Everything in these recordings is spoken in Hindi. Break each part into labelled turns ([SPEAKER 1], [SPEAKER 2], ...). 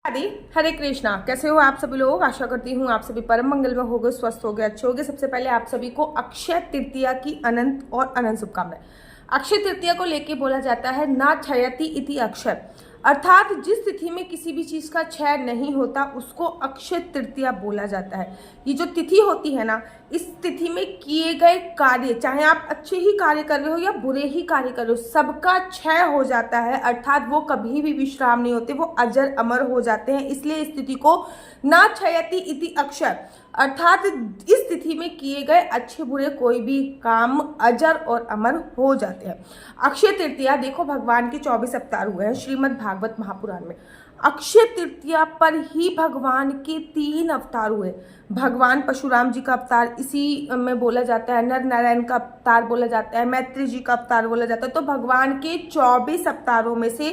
[SPEAKER 1] हरे हरे कृष्णा। कैसे हो आप सभी लोग? आशा करती हूँ आप सभी परम मंगल में होगे, स्वस्थ होगे, अच्छे होगे। सबसे पहले आप सभी को अक्षय तृतीया की अनंत और अनंत शुभकामनाएं। अक्षय तृतीया को लेके बोला जाता है ना क्षयति इति अक्षय, अर्थात जिस तिथि में किसी भी चीज का क्षय नहीं होता उसको अक्षय तृतीया बोला जाता है। ये जो तिथि होती है ना, इस तिथि में किए गए कार्य, चाहे आप अच्छे ही कार्य कर रहे हो या बुरे ही कार्य कर रहे हो, सबका क्षय हो जाता है। अर्थात वो कभी भी विश्राम नहीं होते, वो अजर अमर हो जाते हैं। इसलिए इस तिथि को ना क्षयति इति अक्षय, अर्थात इस तिथि में किए गए अच्छे बुरे कोई भी काम अजर और अमर हो जाते हैं। अक्षय तृतीया देखो, भगवान के 24 अवतार हुए हैं श्रीमद् भागवत महापुराण में। अक्षय तृतीया पर ही भगवान के 3 अवतार हुए। भगवान परशुराम जी का अवतार इसी में बोला जाता है, नर नारायण का अवतार बोला जाता है, मैत्री जी का अवतार बोला जाता है। तो भगवान के 24 अवतारों में से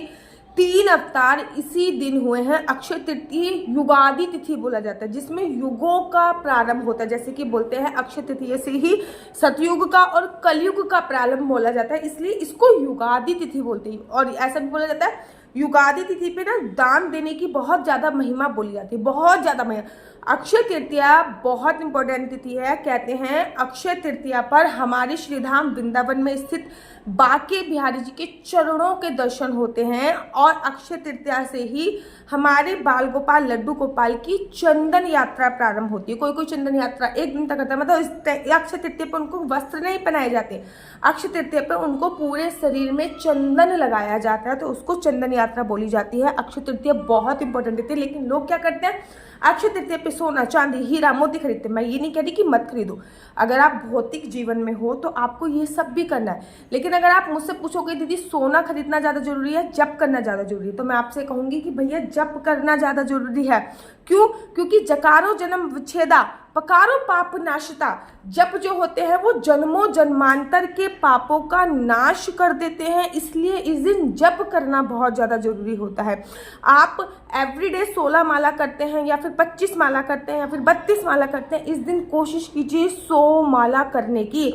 [SPEAKER 1] 3 अवतार इसी दिन हुए हैं। अक्षय तृतीय युगादि तिथि बोला जाता है, जिसमें युगों का प्रारंभ होता है। जैसे कि बोलते हैं अक्षय तृतीय से ही सतयुग का और कलयुग का प्रारंभ बोला जाता है, इसलिए इसको युगादि तिथि बोलते हैं। और ऐसा भी बोला जाता है युगादि तिथि पे ना दान देने की बहुत ज्यादा महिमा बोली जाती है, बहुत ज्यादा महिमा। अक्षय तृतीया बहुत इंपॉर्टेंट तिथि है। कहते हैं अक्षय तृतीया पर हमारे श्रीधाम वृंदावन में स्थित बांके बिहारी जी के चरणों के दर्शन होते हैं। और अक्षय तृतीया से ही हमारे बाल गोपाल लड्डू गोपाल की चंदन यात्रा प्रारंभ होती है। कोई कोई चंदन यात्रा 1 दिन तक करता है, मतलब अक्षय तृतीया पर उनको वस्त्र नहीं पहनाए जाते, अक्षय तृतीया पर उनको पूरे शरीर में चंदन लगाया जाता है, तो उसको चंदन यात्रा बोली जाती है। अक्षय तृतीया बहुत इंपॉर्टेंट तिथि है। लेकिन लोग क्या करते हैं, अक्षय तृतीया पे सोना चांदी हीरा मोती खरीदते हैं। मैं ये नहीं कह रही कि मत खरीदो, अगर आप भौतिक जीवन में हो तो आपको ये सब भी करना है। लेकिन अगर आप मुझसे पूछोगे दीदी सोना खरीदना ज़्यादा जरूरी है, जप करना ज़्यादा जरूरी है, तो मैं आपसे कहूँगी कि भैया जप करना ज़्यादा जरूरी है। क्यों? क्योंकि जकारो जन्म विच्छेदा पकारो पाप नाशता। जप जो होते हैं वो जन्मों जन्मांतर के पापों का नाश कर देते हैं, इसलिए इस दिन जप करना बहुत ज़्यादा जरूरी होता है। आप एवरीडे 16 माला करते हैं या फिर 25 माला करते हैं या फिर 32 माला करते हैं, इस दिन कोशिश कीजिए 100 माला करने की।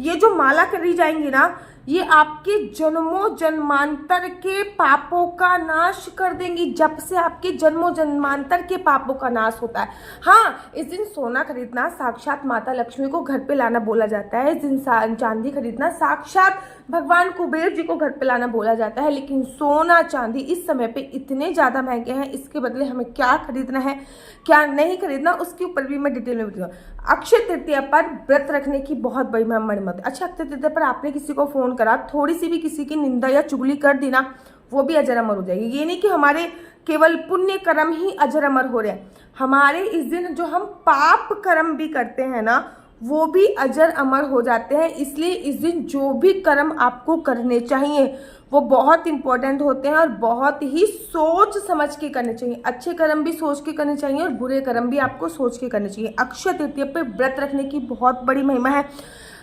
[SPEAKER 1] ये जो माला करी जाएंगी ना, ये आपके जन्मों जन्मांतर के पापों का नाश कर देंगी। जब से आपके जन्मों जन्मांतर के पापों का नाश होता है। हाँ, इस दिन सोना खरीदना साक्षात माता लक्ष्मी को घर पे लाना बोला जाता है। इस दिन चांदी खरीदना साक्षात भगवान कुबेर जी को घर पे लाना बोला जाता है। लेकिन सोना चांदी इस समय पे इतने ज़्यादा महंगे हैं, इसके बदले हमें क्या खरीदना है क्या नहीं खरीदना, उसके ऊपर भी मैं डिटेल में बताऊँ। अक्षय तृतीया पर व्रत रखने की बहुत बड़ी महिमा है। अच्छा, अक्षय तृतीया पर आपने किसी को फोन करा, थोड़ी सी भी किसी की निंदा या चुगली कर दी ना, वो भी अजर अमर हो जाएगी। ये नहीं कि हमारे केवल पुण्य कर्म ही अजर अमर हो रहे हैं, हमारे इस दिन जो हम पाप कर्म भी करते हैं ना, वो भी अजर अमर हो जाते हैं। इसलिए इस दिन जो भी कर्म आपको करने चाहिए वो बहुत इंपॉर्टेंट होते हैं और बहुत ही सोच समझ के करने चाहिए। अच्छे कर्म भी सोच के करने चाहिए और बुरे कर्म भी आपको सोच के करने चाहिए। अक्षय तृतीया पे व्रत रखने की बहुत बड़ी महिमा है।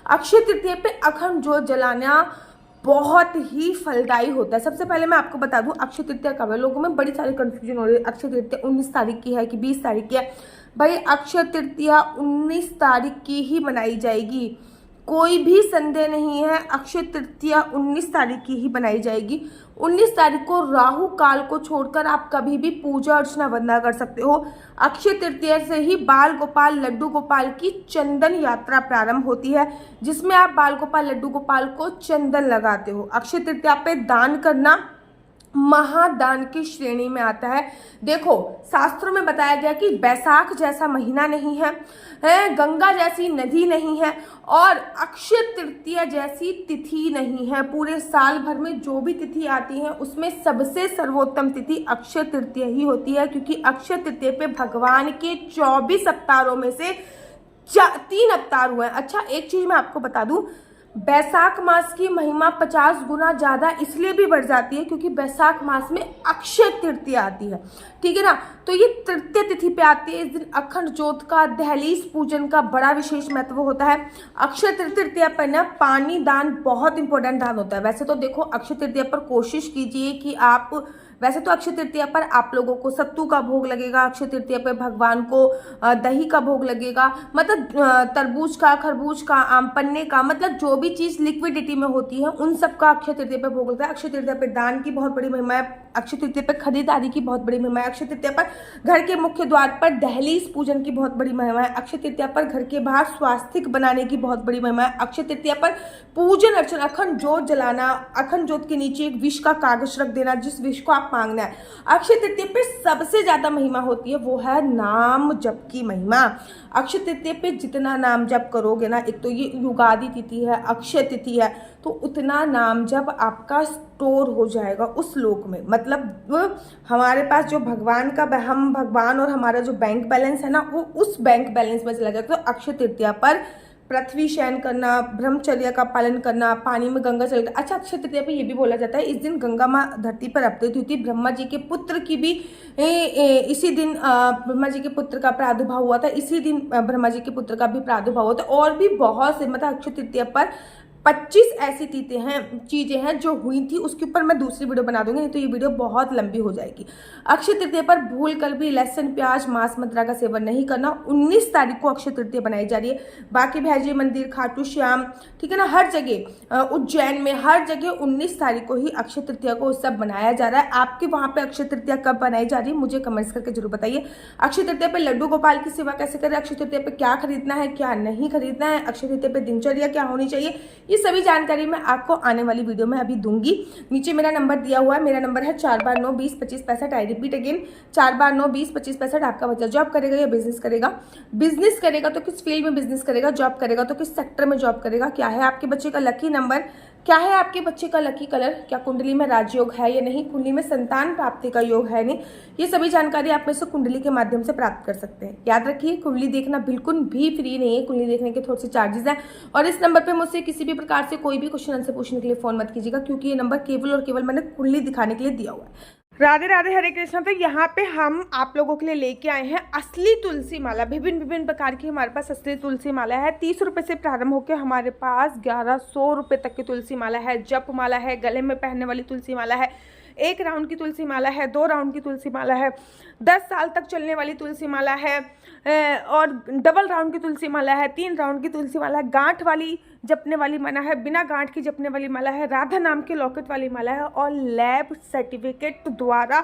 [SPEAKER 1] अक्षय तृतीया पे अखंड ज्योत जलाना बहुत ही फलदायी होता है। सबसे पहले मैं आपको बता दूं अक्षय तृतीया कब है। लोगों में बड़ी सारी कंफ्यूजन हो रही है, अक्षय तृतीया 19 तारीख की है कि 20 तारीख की है। भाई अक्षय तृतीया 19 तारीख की ही मनाई जाएगी, कोई भी संदेह नहीं है। अक्षय तृतीया 19 तारीख की ही बनाई जाएगी। 19 तारीख को राहु काल को छोड़कर आप कभी भी पूजा अर्चना वंदना कर सकते हो। अक्षय तृतीया से ही बाल गोपाल लड्डू गोपाल की चंदन यात्रा प्रारंभ होती है, जिसमें आप बाल गोपाल लड्डू गोपाल को चंदन लगाते हो। अक्षय तृतीया पे दान करना महादान की श्रेणी में आता है। देखो, शास्त्रों में बताया गया कि बैसाख जैसा महीना नहीं है, गंगा जैसी नदी नहीं है और अक्षय तृतीया जैसी तिथि नहीं है। पूरे साल भर में जो भी तिथि आती है उसमें सबसे सर्वोत्तम तिथि अक्षय तृतीया ही होती है, क्योंकि अक्षय तृतीया पे भगवान के 24 अवतारों में से 3 अवतार हुए हैं। अच्छा, एक चीज मैं आपको बता दूं, बैसाख मास की महिमा 50 गुना ज़्यादा इसलिए भी बढ़ जाती है क्योंकि बैसाख मास में अक्षय तृतीया आती है, ठीक है ना। तो ये तृतीय तिथि पे आती है। इस दिन अखंड ज्योत का दहलीज पूजन का बड़ा विशेष महत्व होता है। अक्षय तृतीया पर ना पानी दान बहुत इंपॉर्टेंट दान होता है। वैसे तो देखो, अक्षय तृतीया पर कोशिश कीजिए कि आप, वैसे तो अक्षय तृतीया पर आप लोगों को सत्तू का भोग लगेगा, अक्षय तृतीया पर भगवान को दही का भोग लगेगा, मतलब तरबूज का, खरबूज का, आम पन्ने का, मतलब जो भी चीज़ लिक्विडिटी में होती है उन सब का अक्षय तृतीया पर भोग लगता है। अक्षय तृतीया पर दान की बहुत बड़ी महिमा है। अक्षय तृतीया पर खरीदारी की बहुत बड़ी महिमा है। अक्षय तृतीया पर घर के मुख्य द्वार पर दहलीज पूजन की बहुत बड़ी महिमा है। अक्षय तृतीया पर घर के बाहर स्वास्तिक बनाने की बहुत बड़ी महिमा है। अक्षय तृतीया पर पूजन अर्चन, अखंड जोत जलाना, अखंड जोत के नीचे एक विष का कागज रख देना जिस विष को आप मांगना है। अक्षय तृतीया पे सबसे ज्यादा महिमा होती है वो है नाम जप की महिमा। अक्षय तृतीया पे जितना नाम जप करोगे ना, एक तो ये युगादि तिथि है, अक्षय तिथि है, तो उतना नाम जप आपका स्टोर हो जाएगा उस लोक में। मतलब हमारे पास जो भगवान का, हम भगवान और हमारा जो बैंक बैलेंस है ना, वो उस बैंक बैलेंस में चला जाएगा। तो अक्षय तृतीया पर पृथ्वी शयन करना, ब्रह्मचर्य का पालन करना, पानी में गंगा जल। अच्छा, अक्षय तृतीया पे ये भी बोला जाता है इस दिन गंगा माँ धरती पर अवतरित हुई थी। ब्रह्मा जी के पुत्र की भी इसी दिन ब्रह्मा जी के पुत्र का प्रादुर्भाव हुआ था, इसी दिन ब्रह्मा जी के पुत्र का भी प्रादुर्भाव हुआ था। और भी बहुत से, मतलब अक्षय तृतीया पर 25 ऐसी चीजें हैं जो हुई थी, उसके ऊपर मैं दूसरी वीडियो बना दूंगी, नहीं तो ये वीडियो बहुत लंबी हो जाएगी। अक्षय तृतीया पर भूल कर भी लहसुन, प्याज, मांस, मदिरा का सेवन नहीं करना। 19 तारीख को अक्षय तृतीया बनाई जा रही है। बाकी भैजी मंदिर, खाटू श्याम, ठीक है ना, हर जगह, उज्जैन में हर जगह 19 तारीख को ही अक्षय तृतीया को उत्सव बनाया जा रहा है। आपके वहां पे अक्षय तृतीया कब बनाई जा रही है मुझे कमेंट्स करके जरूर बताइए। अक्षय तृतीया पे लड्डू गोपाल की सेवा कैसे करें, अक्षय तृतीया पे क्या खरीदना है, क्या नहीं खरीदना है, अक्षय तृतीया पे दिनचर्या क्या होनी चाहिए, ये सभी जानकारी मैं आपको आने वाली वीडियो में अभी दूंगी। नीचे मेरा नंबर दिया हुआ है, मेरा नंबर है 4 बार 9 20 25 65। आई रिपीट अगेन, 4 बार 9 20 25 65। आपका बच्चा जॉब करेगा या बिजनेस करेगा, बिजनेस करेगा तो किस फील्ड में बिजनेस करेगा, जॉब करेगा तो किस सेक्टर में जॉब करेगा, क्या है आपके बच्चे का लकी नंबर, क्या है आपके बच्चे का लकी कलर, क्या कुंडली में राजयोग है या नहीं, कुंडली में संतान प्राप्ति का योग है नहीं, ये सभी जानकारी आप में से कुंडली के माध्यम से प्राप्त कर सकते हैं। याद रखिए, कुंडली देखना बिल्कुल भी फ्री नहीं है, कुंडली देखने के थोड़े से चार्जेस हैं। और इस नंबर पे मुझसे किसी भी प्रकार से कोई भी क्वेश्चन आंसर पूछने के लिए फोन मत कीजिएगा, क्योंकि ये नंबर केवल और केवल मैंने कुंडली दिखाने के लिए दिया हुआ है। राधे राधे, हरे कृष्णा। तो यहाँ पे हम आप लोगों के लिए लेके आए हैं असली तुलसी माला। विभिन्न प्रकार की हमारे पास असली तुलसी माला है। 30 रुपए से प्रारंभ होकर हमारे पास 1100 रुपए तक की तुलसी माला है। जप माला है, गले में पहनने वाली तुलसी माला है, 1 राउंड की तुलसी माला है, 2 राउंड की तुलसी माला है, 10 साल तक चलने वाली तुलसी माला है, और डबल राउंड की तुलसी माला है, 3 राउंड की तुलसी माला है, गांठ वाली जपने वाली माला है, बिना गांठ की जपने वाली माला है, राधा नाम के लॉकेट वाली माला है, और लैब सर्टिफिकेट द्वारा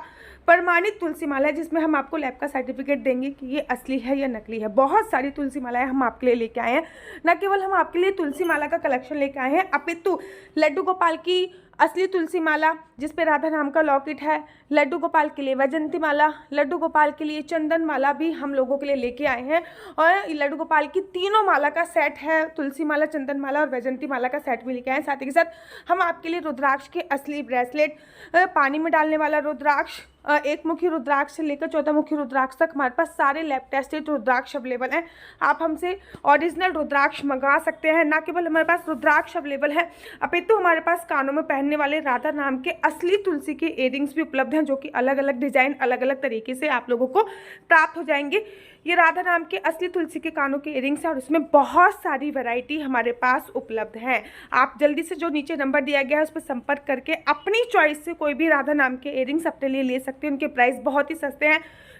[SPEAKER 1] प्रमाणित तुलसी माला है, जिसमें हम आपको लैब का सर्टिफिकेट देंगे कि ये असली है या नकली है। बहुत सारी तुलसी मालाएं हम आपके लिए लेके आए हैं। न केवल हम आपके लिए तुलसी माला का कलेक्शन लेके आए हैं, अपितु लड्डू गोपाल की असली तुलसी माला जिसपे राधा नाम का लॉकेट है, लड्डू गोपाल के लिए वैजंती माला, लड्डू गोपाल के लिए चंदन माला भी हम लोगों के लिए लेके आए हैं। और लड्डू गोपाल की तीनों माला का सेट है, तुलसी माला, चंदन माला और वैजंती माला का सेट भी लेके आए हैं। साथ ही के साथ हम आपके लिए रुद्राक्ष के असली ब्रेसलेट, पानी में डालने वाला रुद्राक्ष, 1 मुखी रुद्राक्ष से लेकर 14 मुखी रुद्राक्ष तक हमारे पास सारे लैब टेस्टेड रुद्राक्ष अवेलेबल हैं। आप हमसे ओरिजिनल रुद्राक्ष मंगा सकते हैं। ना केवल हमारे पास रुद्राक्ष अवेलेबल है, अपितु हमारे पास कानों में पहनने वाले राधा नाम के असली तुलसी के इयरिंग्स भी उपलब्ध हैं, जो कि अलग अलग डिजाइन, अलग अलग तरीके से आप लोगों को प्राप्त हो जाएंगे। ये राधा नाम के असली तुलसी के कानों के इयरिंग्स हैं और इसमें बहुत सारी वैरायटी हमारे पास उपलब्ध है। आप जल्दी से जो नीचे नंबर दिया गया है उस पर संपर्क करके अपनी चॉइस से कोई भी राधा नाम के इयरिंग्स अपने लिए ले सकते हैं। उनके प्राइस बहुत ही सस्ते हैं,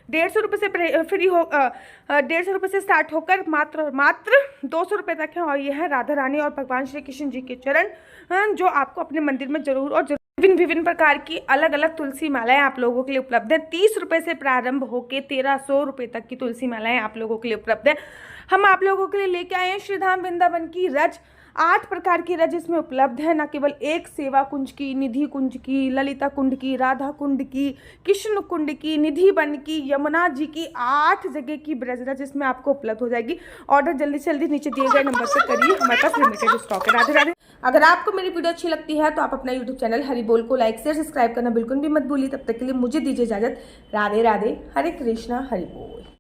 [SPEAKER 1] 150 रुपये से फ्री हो 150 रुपये से स्टार्ट होकर मात्र 200 रुपये तक है। और ये है राधा रानी और भगवान श्री कृष्ण जी के चरण, जो आपको अपने मंदिर में जरूर और विभिन्न प्रकार की अलग अलग तुलसी मालाएं आप लोगों के लिए उपलब्ध है। 30 रुपये से प्रारंभ होकर 1300 रुपये तक की तुलसी मालाएं आप लोगों के लिए उपलब्ध है। हम आप लोगों के लिए लेके आए हैं श्रीधाम वृंदावन की रज, 8 प्रकार की रज इसमें उपलब्ध है। न केवल एक सेवा कुंज की, निधि कुंज की, ललिता कुंड की, राधा कुंड की, कृष्ण कुंड की, निधि वन की, यमुना जी की, 8 जगह की ब्रज रज इसमें आपको उपलब्ध हो जाएगी। ऑर्डर जल्दी से जल्दी नीचे दिए गए नंबर से करिए, हमारे पास लिमिटेड स्टॉक है। राधे राधे। अगर आपको मेरी वीडियो अच्छी लगती है तो आप अपना यूट्यूब चैनल हरि बोल को लाइक शेयर सब्सक्राइब करना बिल्कुल भी मत भूलिए। तब तक के लिए मुझे दीजिए इजाजत। राधे राधे, हरे कृष्णा, हरि बोल।